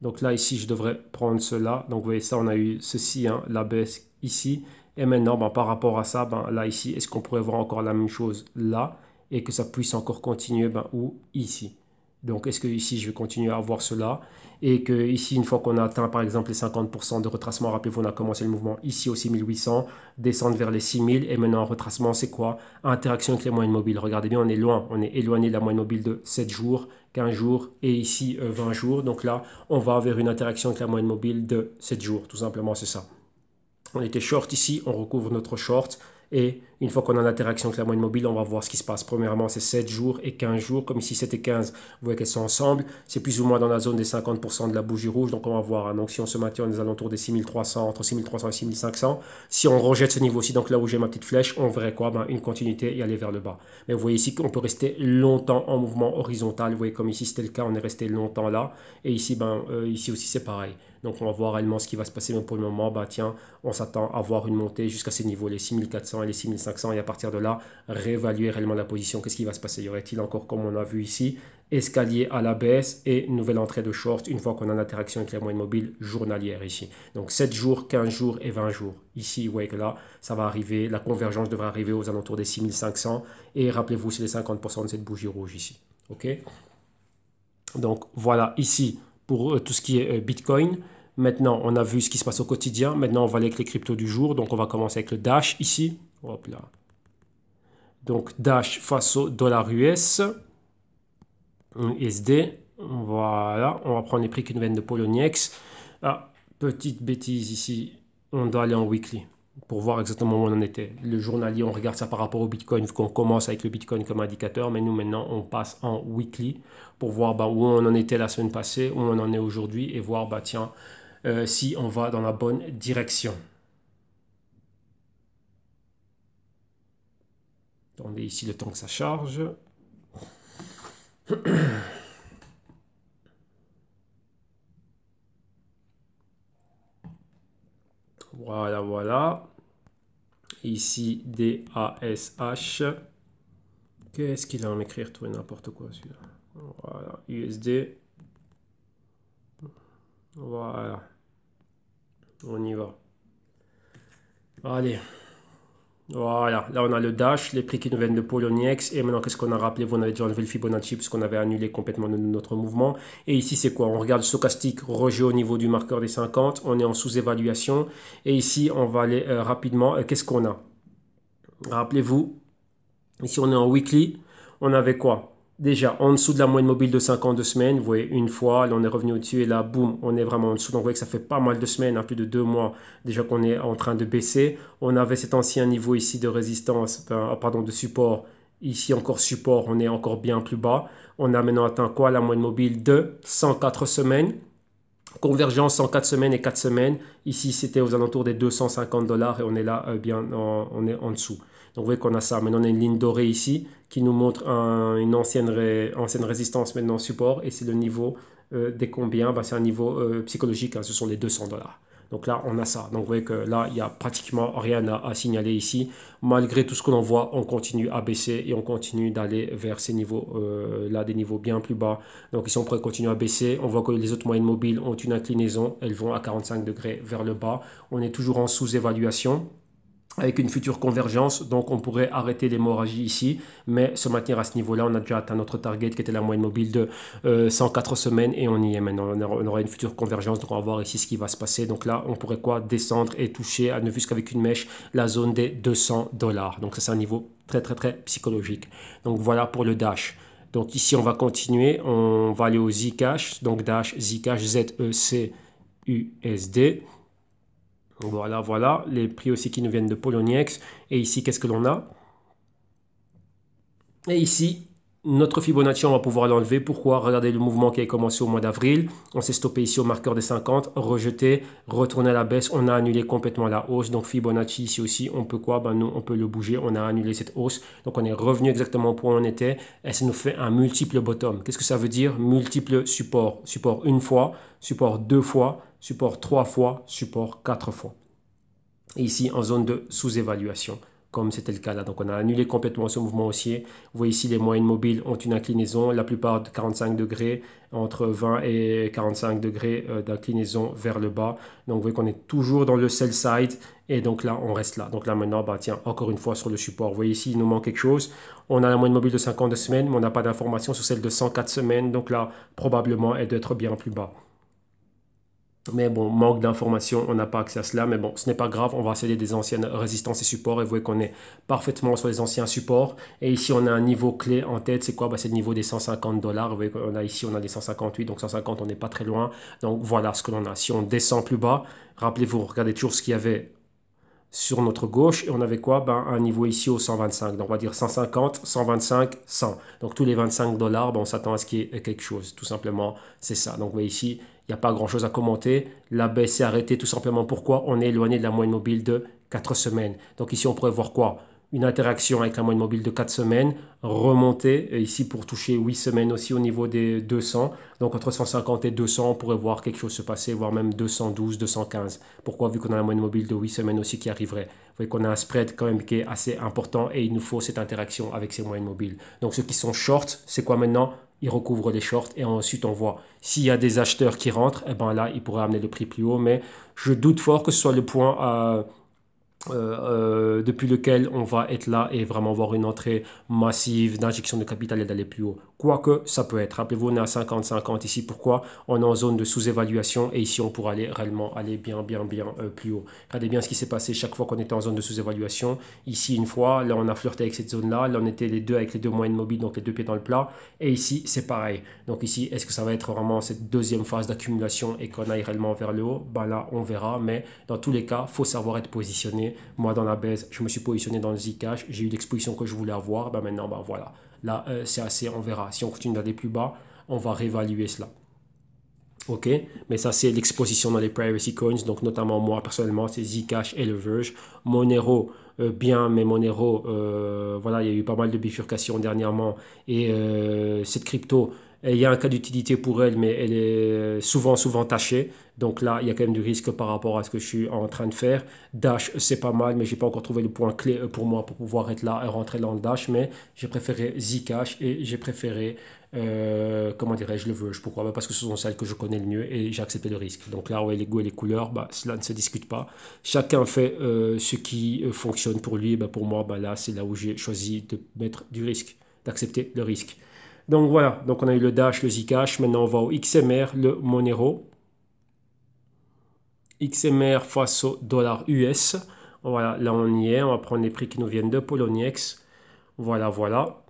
Donc là, ici, je devrais prendre cela. Donc vous voyez ça, on a eu ceci, hein, la baisse ici. Et maintenant, par rapport à ça, là, ici, est-ce qu'on pourrait voir encore la même chose là et que ça puisse encore continuer ou ici? Donc, est-ce que ici, je vais continuer à avoir cela et que ici, une fois qu'on a atteint, par exemple, les 50% de retracement, rappelez-vous, on a commencé le mouvement ici au 6800, descendre vers les 6000 et maintenant, retracement, c'est quoi? Interaction avec les moyennes mobiles. Regardez bien, on est loin, on est éloigné de la moyenne mobile de 7 jours, 15 jours et ici 20 jours. Donc là, on va vers une interaction avec la moyenne mobile de 7 jours, tout simplement, c'est ça. On était short ici, on recouvre notre short. Et une fois qu'on a l'interaction avec la moyenne mobile, on va voir ce qui se passe. Premièrement, c'est 7 jours et 15 jours. Comme ici, 7 et 15, vous voyez qu'elles sont ensemble. C'est plus ou moins dans la zone des 50% de la bougie rouge. Donc, on va voir. Hein. Donc, si on se maintient aux alentours des 6300, entre 6300 et 6500, si on rejette ce niveau-ci, donc là où j'ai ma petite flèche, on verrait quoi? Une continuité et aller vers le bas. Mais vous voyez ici qu'on peut rester longtemps en mouvement horizontal. Vous voyez comme ici, c'était le cas. On est resté longtemps là. Et ici, ici aussi, c'est pareil. Donc, on va voir réellement ce qui va se passer. Mais pour le moment, tiens, on s'attend à voir une montée jusqu'à ces niveaux, les 6400 et les 6500. Et à partir de là, réévaluer réellement la position. Qu'est-ce qui va se passer? Y aurait-il encore, comme on a vu ici, escalier à la baisse et nouvelle entrée de short une fois qu'on a l'interaction avec la moyenne mobile journalière ici. Donc 7 jours, 15 jours et 20 jours. Ici, vous voyez que là, ça va arriver. La convergence devrait arriver aux alentours des 6500. Et rappelez-vous, c'est les 50% de cette bougie rouge ici. OK? Donc voilà, ici, pour tout ce qui est Bitcoin. Maintenant, on a vu ce qui se passe au quotidien. Maintenant, on va aller avec les cryptos du jour. Donc, on va commencer avec le Dash ici. Hop là. Donc, Dash face au dollar US. USD. Voilà. On va prendre les prix qui nous viennent de Poloniex. Ah, petite bêtise ici. On doit aller en weekly pour voir exactement où on en était. Le journalier, on regarde ça par rapport au Bitcoin, vu qu'on commence avec le Bitcoin comme indicateur, mais nous maintenant, on passe en weekly pour voir où on en était la semaine passée, où on en est aujourd'hui, et voir, tiens, si on va dans la bonne direction. Attendez ici le temps que ça charge. Voilà, voilà. Ici, DASH. Qu'est-ce qu'il a à m'écrire? Tout et n'importe quoi, celui-là. Voilà, USD. Voilà. On y va. Allez. Voilà, là on a le Dash, les prix qui nous viennent de Poloniex. Et maintenant, qu'est-ce qu'on a rappelé? On avait déjà enlevé le Fibonacci puisqu'on avait annulé complètement notre mouvement. Et ici, c'est quoi? On regarde le stochastique rejet au niveau du marqueur des 50. On est en sous-évaluation. Et ici, on va aller rapidement. Qu'est-ce qu'on a? Rappelez-vous, ici on est en weekly. On avait quoi? Déjà, en dessous de la moyenne mobile de 52 semaines, vous voyez, une fois, là on est revenu au-dessus et là, boum, on est vraiment en dessous. Donc vous voyez que ça fait pas mal de semaines, plus de 2 mois déjà qu'on est en train de baisser. On avait cet ancien niveau ici de résistance, pardon, de support. Ici encore support, on est encore bien plus bas. On a maintenant atteint quoi? La moyenne mobile de 104 semaines. Convergence 104 semaines et 4 semaines. Ici, c'était aux alentours des 250 dollars et on est là, on est en dessous. Donc, vous voyez qu'on a ça. Maintenant, on a une ligne dorée ici qui nous montre une ancienne résistance, maintenant support. Et c'est le niveau des combien? C'est un niveau psychologique, hein, ce sont les 200 dollars. Donc là, on a ça. Donc vous voyez que là, il n'y a pratiquement rien à signaler ici. Malgré tout ce que l'on voit, on continue à baisser et on continue d'aller vers ces niveaux, là, des niveaux bien plus bas. Donc ici, on pourrait continuer à baisser. On voit que les autres moyennes mobiles ont une inclinaison. Elles vont à 45 degrés vers le bas. On est toujours en sous-évaluation avec une future convergence, donc on pourrait arrêter l'hémorragie ici, mais se maintenir à ce niveau-là. On a déjà atteint notre target qui était la moyenne mobile de 104 semaines et on y est maintenant. On aura une future convergence, donc on va voir ici ce qui va se passer. Donc là, on pourrait quoi? Descendre et toucher, à ne fût-ce qu'avec une mèche, la zone des 200 dollars. Donc ça, c'est un niveau très, très, très psychologique. Donc voilà pour le Dash. Donc ici, on va continuer. On va aller au Zcash. Donc Dash, Zcash, ZEC-USD. Voilà, voilà, les prix aussi qui nous viennent de Poloniex. Et ici, qu'est-ce que l'on a? Et ici, notre Fibonacci, on va pouvoir l'enlever. Pourquoi? Regardez le mouvement qui a commencé au mois d'avril. On s'est stoppé ici au marqueur des 50, rejeté, retourné à la baisse. On a annulé complètement la hausse. Donc Fibonacci ici aussi, on peut quoi? Ben, nous, on peut le bouger. On a annulé cette hausse. Donc on est revenu exactement au point où on était. Et ça nous fait un multiple bottom. Qu'est-ce que ça veut dire? Multiple support. Support une fois, support deux fois, support trois fois, support quatre fois. Et ici, en zone de sous-évaluation, comme c'était le cas là. Donc, on a annulé complètement ce mouvement haussier. Vous voyez ici, les moyennes mobiles ont une inclinaison, la plupart de 45 degrés, entre 20 et 45 degrés d'inclinaison vers le bas. Donc, vous voyez qu'on est toujours dans le sell side. Et donc là, on reste là. Donc là, maintenant, bah, tiens, encore une fois sur le support. Vous voyez ici, il nous manque quelque chose. On a la moyenne mobile de 52 semaines, mais on n'a pas d'information sur celle de 104 semaines. Donc là, probablement, elle doit être bien plus bas. Mais bon, manque d'informations, on n'a pas accès à cela. Mais bon, ce n'est pas grave, on va essayer des anciennes résistances et supports. Et vous voyez qu'on est parfaitement sur les anciens supports. Et ici, on a un niveau clé en tête. C'est quoi? Bah, c'est le niveau des 150 dollars. Vous voyez qu'on a ici, on a des 158. Donc 150, on n'est pas très loin. Donc voilà ce que l'on a. Si on descend plus bas, rappelez-vous, regardez toujours ce qu'il y avait sur notre gauche et on avait quoi? Ben, un niveau ici au 125. Donc on va dire 150, 125, 100. Donc tous les 25 dollars, ben, on s'attend à ce qu'il y ait quelque chose. Tout simplement, c'est ça. Donc vous voyez ici, il n'y a pas grand-chose à commenter. La baisse s'est arrêtée tout simplement. Pourquoi? On est éloigné de la moyenne mobile de 4 semaines. Donc ici, on pourrait voir quoi? Une interaction avec la moyenne mobile de 4 semaines, remonter ici pour toucher 8 semaines aussi au niveau des 200. Donc entre 150 et 200, on pourrait voir quelque chose se passer, voire même 212, 215. Pourquoi? Vu qu'on a la moyenne mobile de 8 semaines aussi qui arriverait. Vous voyez qu'on a un spread quand même qui est assez important et il nous faut cette interaction avec ces moyennes mobiles. Donc ceux qui sont short, c'est quoi maintenant? Ils recouvrent les shorts et ensuite on voit s'il y a des acheteurs qui rentrent, et ben là ils pourraient amener le prix plus haut, mais je doute fort que ce soit le point depuis lequel on va être là et vraiment voir une entrée massive d'injection de capital et d'aller plus haut. Quoique ça peut être. Rappelez-vous, on est à 50-50 ici. Pourquoi? On est en zone de sous-évaluation et ici on pourra aller réellement aller bien plus haut. Regardez bien ce qui s'est passé chaque fois qu'on était en zone de sous-évaluation. Ici une fois, là on a flirté avec cette zone-là. Là on était les deux avec les deux moyennes mobiles, donc les deux pieds dans le plat. Et ici c'est pareil. Donc ici, est-ce que ça va être vraiment cette deuxième phase d'accumulation et qu'on aille réellement vers le haut? Ben là on verra. Mais dans tous les cas, il faut savoir être positionné. Moi, dans la baisse, je me suis positionné dans le Zcash. J'ai eu l'exposition que je voulais avoir. Ben maintenant, ben voilà. Là, c'est assez, on verra. Si on continue d'aller plus bas, on va réévaluer cela. Ok, mais ça c'est l'exposition dans les privacy coins, donc notamment moi personnellement c'est Zcash et le Verge. Monero, bien, mais Monero, voilà, il y a eu pas mal de bifurcations dernièrement et cette crypto, il y a un cas d'utilité pour elle, mais elle est souvent tachée. Donc là, il y a quand même du risque par rapport à ce que je suis en train de faire. Dash, c'est pas mal, mais j'ai pas encore trouvé le point clé pour moi pour pouvoir être là et rentrer dans le Dash. Mais j'ai préféré Zcash et j'ai préféré comment dirais-je, le Verge. Pourquoi? Bah, parce que ce sont celles que je connais le mieux et j'ai accepté le risque. Donc là, ouais, les goûts et les couleurs, bah, cela ne se discute pas. Chacun fait ce qui fonctionne pour lui. Bah, pour moi, bah, là, c'est là où j'ai choisi de mettre du risque, d'accepter le risque. Donc voilà, donc on a eu le Dash, le Zcash. Maintenant, on va au XMR, le Monero. XMR face au dollar US. Voilà, là on y est. On va prendre les prix qui nous viennent de Poloniex. Voilà.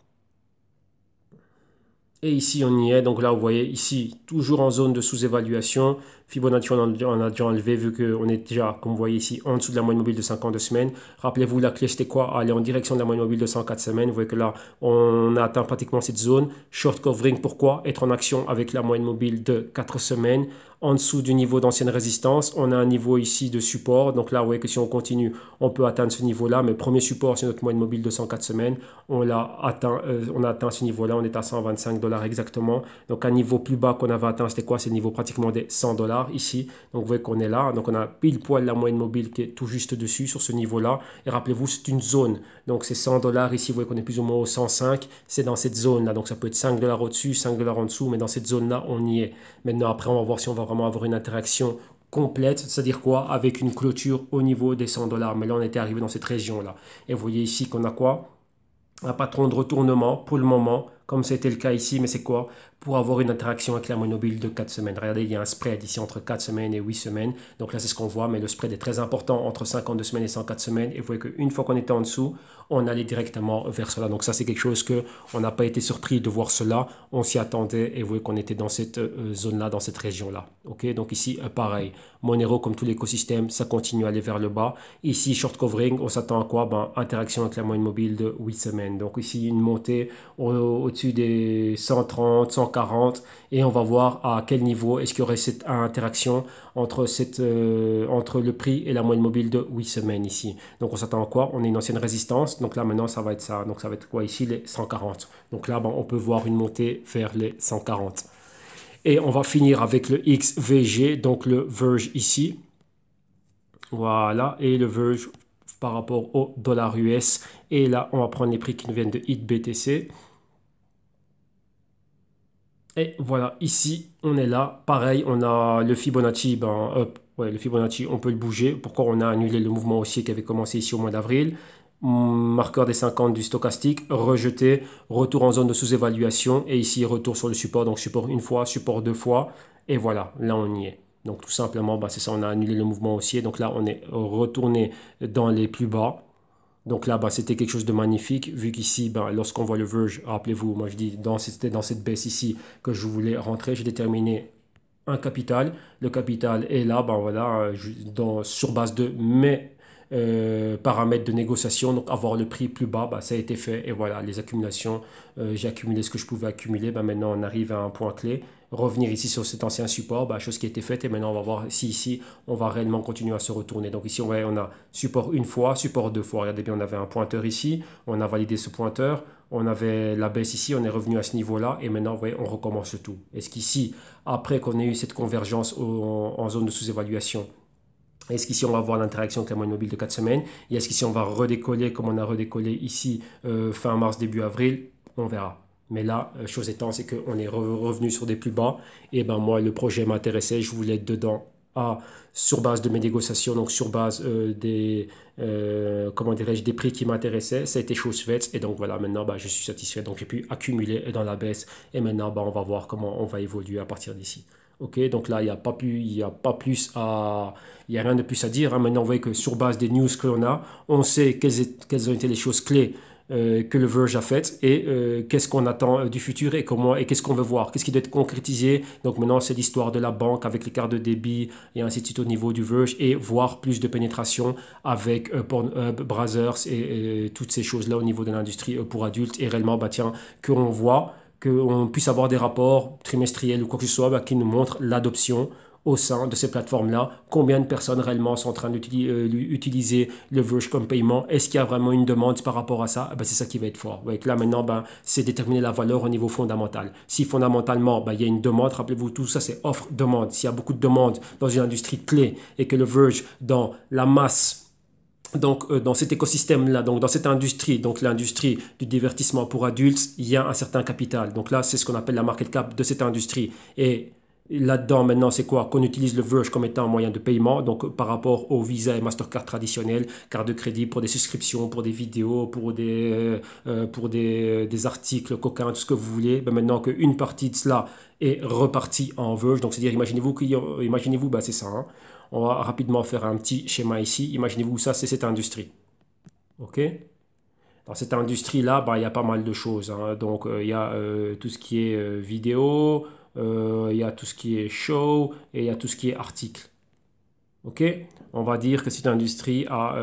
Et ici, on y est. Donc là, vous voyez, ici, toujours en zone de sous-évaluation. Fibonacci, on a déjà enlevé vu qu'on est déjà, comme vous voyez ici, en dessous de la moyenne mobile de 52 semaines. Rappelez-vous, la clé, c'était quoi? Aller en direction de la moyenne mobile de 104 semaines. Vous voyez que là, on a atteint pratiquement cette zone. Short covering, pourquoi? Être en action avec la moyenne mobile de 4 semaines. En dessous du niveau d'ancienne résistance, on a un niveau ici de support. Donc là, vous voyez que si on continue, on peut atteindre ce niveau-là. Mais premier support, c'est notre moyenne mobile de 104 semaines. On a atteint ce niveau-là. On est à 125 dollars exactement. Donc un niveau plus bas qu'on avait atteint, c'était quoi? C'est le niveau pratiquement des 100 dollars ici. Donc vous voyez qu'on est là. Donc on a pile poil la moyenne mobile qui est tout juste dessus sur ce niveau-là. Et rappelez-vous, c'est une zone. Donc c'est 100 dollars ici. Vous voyez qu'on est plus ou moins au 105. C'est dans cette zone-là. Donc ça peut être 5 dollars au-dessus, 5 dollars en dessous. Mais dans cette zone-là, on y est. Maintenant, après, on va voir si on va vraiment avoir une interaction complète, c'est-à-dire quoi? Avec une clôture au niveau des 100 dollars. Mais là, on était arrivé dans cette région-là. Et vous voyez ici qu'on a quoi? Un patron de retournement pour le moment, comme c'était le cas ici, mais c'est quoi? pour avoir une interaction avec la moyenne mobile de 4 semaines. Regardez, il y a un spread ici entre 4 semaines et 8 semaines. Donc là, c'est ce qu'on voit, mais le spread est très important entre 52 semaines et 104 semaines. Et vous voyez qu'une fois qu'on était en dessous, on allait directement vers cela. Donc ça, c'est quelque chose que on n'a pas été surpris de voir cela. On s'y attendait et vous voyez qu'on était dans cette zone-là, dans cette région-là. Ok, donc ici, pareil. Monero, comme tout l'écosystème, ça continue à aller vers le bas. Ici, short covering, on s'attend à quoi? Ben, interaction avec la moyenne mobile de 8 semaines. Donc ici, une montée au-dessus des 130, 140 et on va voir à quel niveau est-ce qu'il y aurait cette interaction entre le prix et la moyenne mobile de 8 semaines ici. Donc on s'attend à quoi? On a une ancienne résistance, donc là maintenant ça va être ça. Donc ça va être quoi ici? Les 140. Donc là ben, on peut voir une montée vers les 140. Et on va finir avec le XVG, donc le Verge ici. Voilà, et le Verge par rapport au dollar US. Et là, on va prendre les prix qui nous viennent de HitBTC. Et voilà, ici, on est là. Pareil, on a le Fibonacci, ben, ouais, le Fibonacci, on peut le bouger. Pourquoi on a annulé le mouvement haussier qui avait commencé ici au mois d'avril? Marqueur des 50 du stochastique, rejeté, retour en zone de sous-évaluation. Et ici, retour sur le support. Donc, support une fois, support deux fois. Et voilà, là, on y est. Donc, tout simplement, ben, c'est ça, on a annulé le mouvement haussier. Donc là, on est retourné dans les plus bas. Donc là, bah, c'était quelque chose de magnifique, vu qu'ici, bah, lorsqu'on voit le Verge, rappelez-vous, moi je dis, c'était dans cette baisse ici que je voulais rentrer, j'ai déterminé un capital. Le capital est là, bah, voilà, sur base de mes paramètres de négociation, donc avoir le prix plus bas, bah, ça a été fait. Et voilà, les accumulations, j'ai accumulé ce que je pouvais accumuler. Bah, maintenant, on arrive à un point clé. Revenir ici sur cet ancien support, bah, chose qui a été faite. Et maintenant, on va voir si ici, on va réellement continuer à se retourner. Donc ici, on a support une fois, support deux fois. Regardez bien, on avait un pointeur ici. On a validé ce pointeur. On avait la baisse ici, on est revenu à ce niveau-là. Et maintenant, vous voyez, on recommence le tout. Est-ce qu'ici, après qu'on ait eu cette convergence en zone de sous-évaluation, est-ce qu'ici on va avoir l'interaction avec la moyenne mobile de 4 semaines? Et est-ce qu'ici on va redécoller comme on a redécollé ici fin mars, début avril? On verra. Mais là, chose étant, c'est qu'on est revenu sur des plus bas. Et ben moi, le projet m'intéressait, je voulais être dedans sur base de mes négociations, donc sur base comment dirais-je, des prix qui m'intéressaient. Ça a été chose faite. Et donc voilà, maintenant, bah, je suis satisfait. Donc j'ai pu accumuler dans la baisse. Et maintenant, bah, on va voir comment on va évoluer à partir d'ici. Ok, donc là, il y a pas plus à, il y a rien de plus à dire, hein. Maintenant, vous voyez que sur base des news que l'on a, on sait quelles ont été les choses clés que le Verge a faites et qu'est-ce qu'on attend du futur et comment et qu'est-ce qu'on veut voir, qu'est-ce qui doit être concrétisé. Donc maintenant, c'est l'histoire de la banque avec les cartes de débit et ainsi de suite au niveau du Verge et voir plus de pénétration avec Pornhub, Brazzers et toutes ces choses-là au niveau de l'industrie pour adultes et réellement, bah tiens, qu'on voit qu'on puisse avoir des rapports trimestriels ou quoi que ce soit bah, qui nous montrent l'adoption au sein de ces plateformes-là, combien de personnes réellement sont en train d'utiliser le Verge comme paiement, est-ce qu'il y a vraiment une demande par rapport à ça? Eh ben, c'est ça qui va être fort. Ouais, là maintenant, ben, c'est déterminer la valeur au niveau fondamental. Si fondamentalement, ben, il y a une demande, rappelez-vous, tout ça c'est offre-demande. S'il y a beaucoup de demandes dans une industrie clé et que le Verge, dans la masse, donc, dans cet écosystème-là, donc dans cette industrie, donc l'industrie du divertissement pour adultes, il y a un certain capital. Donc là, c'est ce qu'on appelle la market cap de cette industrie. Et là-dedans, maintenant, c'est quoi? Qu'on utilise le Verge comme étant un moyen de paiement, donc par rapport au Visa et Mastercard traditionnels, carte de crédit pour des souscriptions, pour des vidéos, pour des articles, coquins, tout ce que vous voulez. Ben maintenant qu'une partie de cela est repartie en Verge, donc c'est-à-dire, imaginez-vous, ben c'est ça, hein. On va rapidement faire un petit schéma ici. Imaginez-vous, ça, c'est cette industrie. OK? Dans cette industrie-là, bah, il y a pas mal de choses, hein. Donc, il y a tout ce qui est vidéo, il y a tout ce qui est show et il y a tout ce qui est article. OK? On va dire que cette industrie a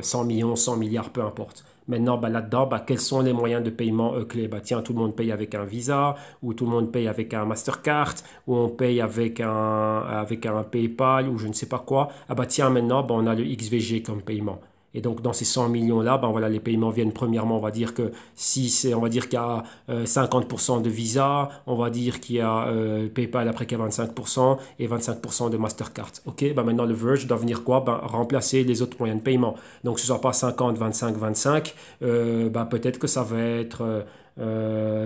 100 millions, 100 milliards, peu importe. Maintenant, bah, là-dedans, bah, quels sont les moyens de paiement clés? Bah, tiens, tout le monde paye avec un Visa, ou tout le monde paye avec un Mastercard, ou on paye avec un PayPal, ou je ne sais pas quoi. Ah bah tiens, maintenant, bah, on a le XVG comme paiement. Et donc, dans ces 100 millions-là, ben voilà, les paiements viennent premièrement, on va dire que si c'est, on va dire qu'il y a 50% de Visa, on va dire qu'il y a PayPal après qu'il y a 25% et 25% de Mastercard. OK, ben maintenant le Verge doit venir quoi? Ben, remplacer les autres moyens de paiement. Donc, ce ne soit pas 50, 25, 25, ben, peut-être que ça va être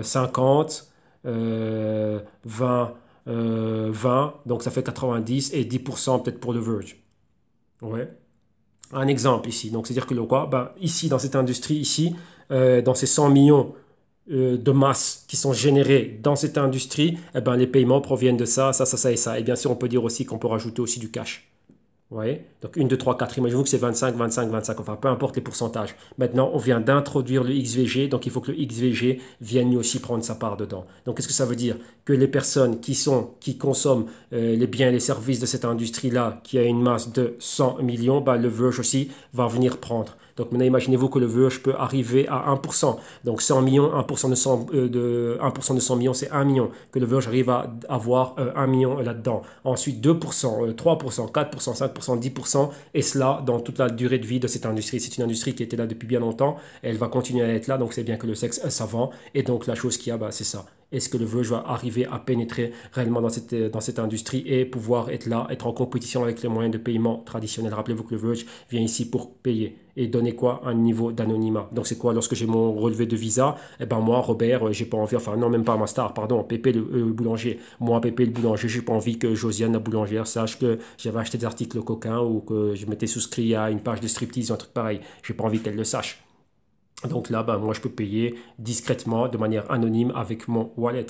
50, 20, 20, donc ça fait 90 et 10% peut-être pour le Verge. Ouais. Un exemple ici. Donc, c'est-à-dire que le quoi? Ben, ici, dans cette industrie, ici, dans ces 100 millions, de masse qui sont générés dans cette industrie, eh ben, les paiements proviennent de ça, ça et ça. Et bien sûr, on peut dire aussi qu'on peut rajouter aussi du cash. Oui, donc 1, 2, 3, 4. Imaginons que c'est 25, 25, 25. Enfin, peu importe les pourcentages. Maintenant, on vient d'introduire le XVG. Donc, il faut que le XVG vienne lui aussi prendre sa part dedans. Donc, qu'est-ce que ça veut dire? Que les personnes qui consomment les biens et les services de cette industrie-là, qui a une masse de 100 millions, bah, le Verge aussi va venir prendre. Donc maintenant, imaginez-vous que le Verge peut arriver à 1%. Donc 100 millions, 1% de 100, 1% de 100 millions, c'est 1 million. Que le Verge arrive à avoir 1 million là-dedans. Ensuite, 2%, 3%, 4%, 5%, 10%. Et cela dans toute la durée de vie de cette industrie. C'est une industrie qui était là depuis bien longtemps. Elle va continuer à être là. Donc c'est bien que le sexe savant. Et donc la chose qu'il y a, bah, c'est ça. Est-ce que le Verge va arriver à pénétrer réellement dans cette industrie et pouvoir être là, être en compétition avec les moyens de paiement traditionnels? Rappelez-vous que le Verge vient ici pour payer et donner quoi? Un niveau d'anonymat. Donc c'est quoi? Lorsque j'ai mon relevé de visa, eh ben moi, Robert, j'ai pas envie, enfin non, même pas Master, pardon, Pépé le boulanger. Moi, Pépé le boulanger, j'ai pas envie que Josiane la boulangère sache que j'avais acheté des articles coquins ou que je m'étais souscrit à une page de striptease ou un truc pareil. J'ai pas envie qu'elle le sache. Donc là, ben, moi, je peux payer discrètement, de manière anonyme, avec mon wallet.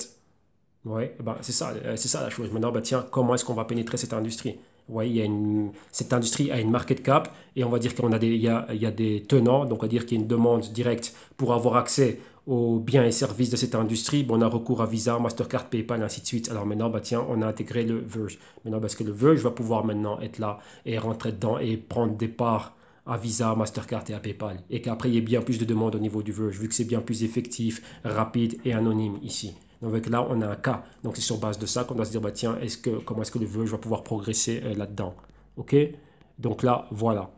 Ouais, ben, c'est ça la chose. Maintenant, ben, tiens, comment est-ce qu'on va pénétrer cette industrie? Ouais, cette industrie a une market cap et on va dire il y a des tenants, donc on va dire qu'il y a une demande directe pour avoir accès aux biens et services de cette industrie. Bon, on a recours à Visa, Mastercard, PayPal, ainsi de suite. Alors maintenant, bah, tiens, on a intégré le Verge. Maintenant, parce que le Verge va pouvoir maintenant être là et rentrer dedans et prendre des parts à Visa, Mastercard et à PayPal. Et qu'après, il y ait bien plus de demandes au niveau du Verge, vu que c'est bien plus effectif, rapide et anonyme ici. Donc avec là, on a un cas. Donc c'est sur base de ça qu'on doit se dire, bah, tiens, comment est-ce que le Verge va pouvoir progresser là-dedans? OK? Donc là, voilà.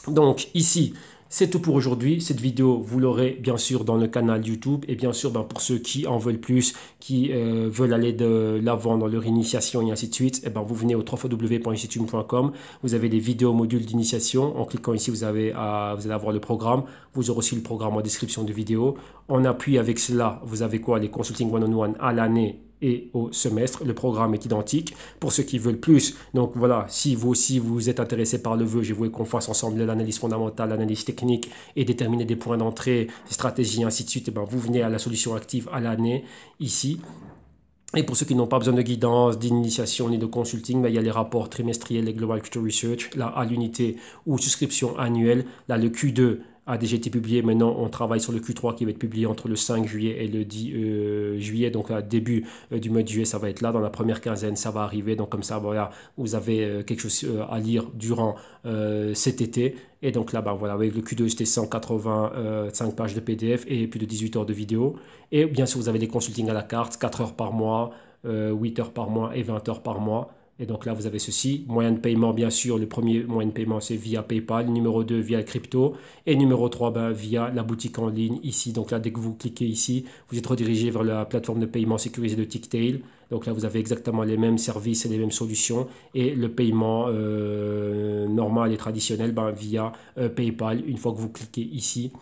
Donc ici, c'est tout pour aujourd'hui. Cette vidéo, vous l'aurez bien sûr dans le canal YouTube. Et bien sûr, ben, pour ceux qui en veulent plus, qui veulent aller de l'avant dans leur initiation et ainsi de suite, et ben, vous venez au www.institume.com. Vous avez des vidéos modules d'initiation. En cliquant ici, vous allez avoir le programme. Vous aurez aussi le programme en description de vidéo. En appui avec cela, vous avez quoi? Les consulting one-on-one à l'année et au semestre. Le programme est identique pour ceux qui veulent plus. Donc voilà, si vous aussi vous êtes intéressé par le vœu, je voulais qu'on fasse ensemble l'analyse fondamentale, l'analyse technique et déterminer des points d'entrée, des stratégies, ainsi de suite. Et ben, vous venez à la solution active à l'année ici. Et pour ceux qui n'ont pas besoin de guidance, d'initiation ni de consulting, ben, il y a les rapports trimestriels, les Global Culture Research, là à l'unité ou souscription annuelle. Là, le Q2 a déjà été publié. Maintenant, on travaille sur le Q3 qui va être publié entre le 5 juillet et le 10 juillet. Donc, à début du mois de juillet, ça va être là. Dans la première quinzaine, ça va arriver. Donc, comme ça, voilà, vous avez quelque chose à lire durant cet été. Et donc là, ben, voilà, avec le Q2, c'était 185 pages de PDF et plus de 18 heures de vidéo. Et bien sûr, vous avez des consultings à la carte, 4 heures par mois, 8 heures par mois et 20 heures par mois. Et donc là, vous avez ceci. Moyen de paiement, bien sûr. Le premier moyen de paiement, c'est via PayPal. Numéro 2, via crypto. Et numéro 3, ben, via la boutique en ligne ici. Donc là, dès que vous cliquez ici, vous êtes redirigé vers la plateforme de paiement sécurisée de Ticktail. Donc là, vous avez exactement les mêmes services et les mêmes solutions. Et le paiement normal et traditionnel ben, via PayPal. Une fois que vous cliquez ici,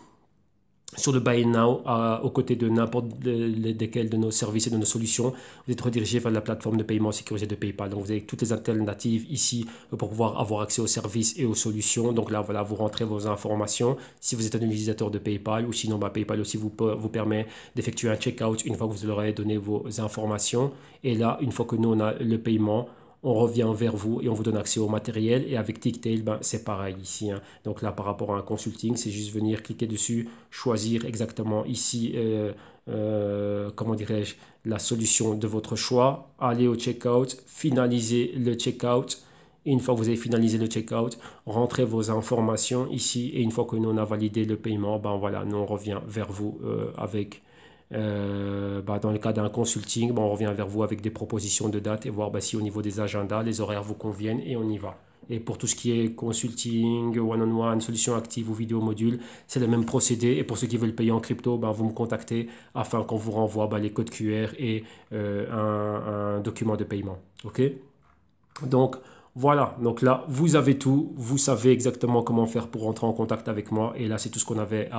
sur le Buy Now, aux côtés de n'importe lesquels de nos services et de nos solutions, vous êtes redirigé vers la plateforme de paiement sécurisée de PayPal. Donc vous avez toutes les alternatives ici pour pouvoir avoir accès aux services et aux solutions. Donc là, voilà, vous rentrez vos informations si vous êtes un utilisateur de PayPal ou sinon bah, PayPal aussi vous permet d'effectuer un checkout une fois que vous leur avez donné vos informations. Et là, une fois que nous, on a le paiement, on revient vers vous et on vous donne accès au matériel. Et avec Ticktail, ben, c'est pareil ici. Hein. Donc là, par rapport à un consulting, c'est juste venir cliquer dessus, choisir exactement ici, comment dirais-je, la solution de votre choix, aller au checkout, finaliser le checkout. Et une fois que vous avez finalisé le checkout, rentrez vos informations ici. Et une fois que nous, on a validé le paiement, ben voilà, nous, on revient vers vous avec bah, dans le cas d'un consulting, bah, on revient vers vous avec des propositions de date et voir bah, si au niveau des agendas, les horaires vous conviennent et on y va. Et pour tout ce qui est consulting, one-on-one, solution active ou vidéo module, c'est le même procédé. Et pour ceux qui veulent payer en crypto, bah, vous me contactez afin qu'on vous renvoie bah, les codes QR et un document de paiement. OK? Donc voilà, donc là vous avez tout, vous savez exactement comment faire pour rentrer en contact avec moi et là c'est tout ce qu'on avait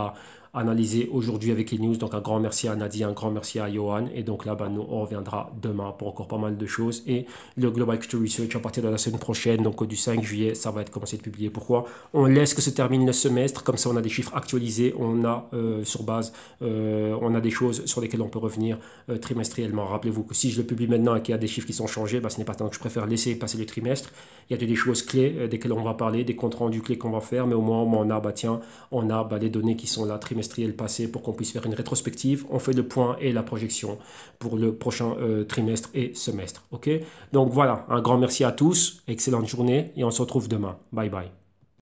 analysé aujourd'hui avec les news. Donc un grand merci à Nadia, un grand merci à Johan. Et donc là, nous, on reviendra demain pour encore pas mal de choses. Et le Global Crypto Research à partir de la semaine prochaine, donc du 5 juillet, ça va être commencé de publier. Pourquoi? On laisse que se termine le semestre, comme ça on a des chiffres actualisés, on a sur base, on a des choses sur lesquelles on peut revenir trimestriellement. Rappelez-vous que si je le publie maintenant et qu'il y a des chiffres qui sont changés, ce n'est pas tant que je préfère laisser passer le trimestre. Il y a des choses clés desquelles on va parler, des comptes rendus clés qu'on va faire, mais au moins on a, on a les données qui sont là, trimestrielles passées, pour qu'on puisse faire une rétrospective. On fait le point et la projection pour le prochain trimestre et semestre. Ok? Donc voilà, un grand merci à tous, excellente journée et on se retrouve demain. Bye bye.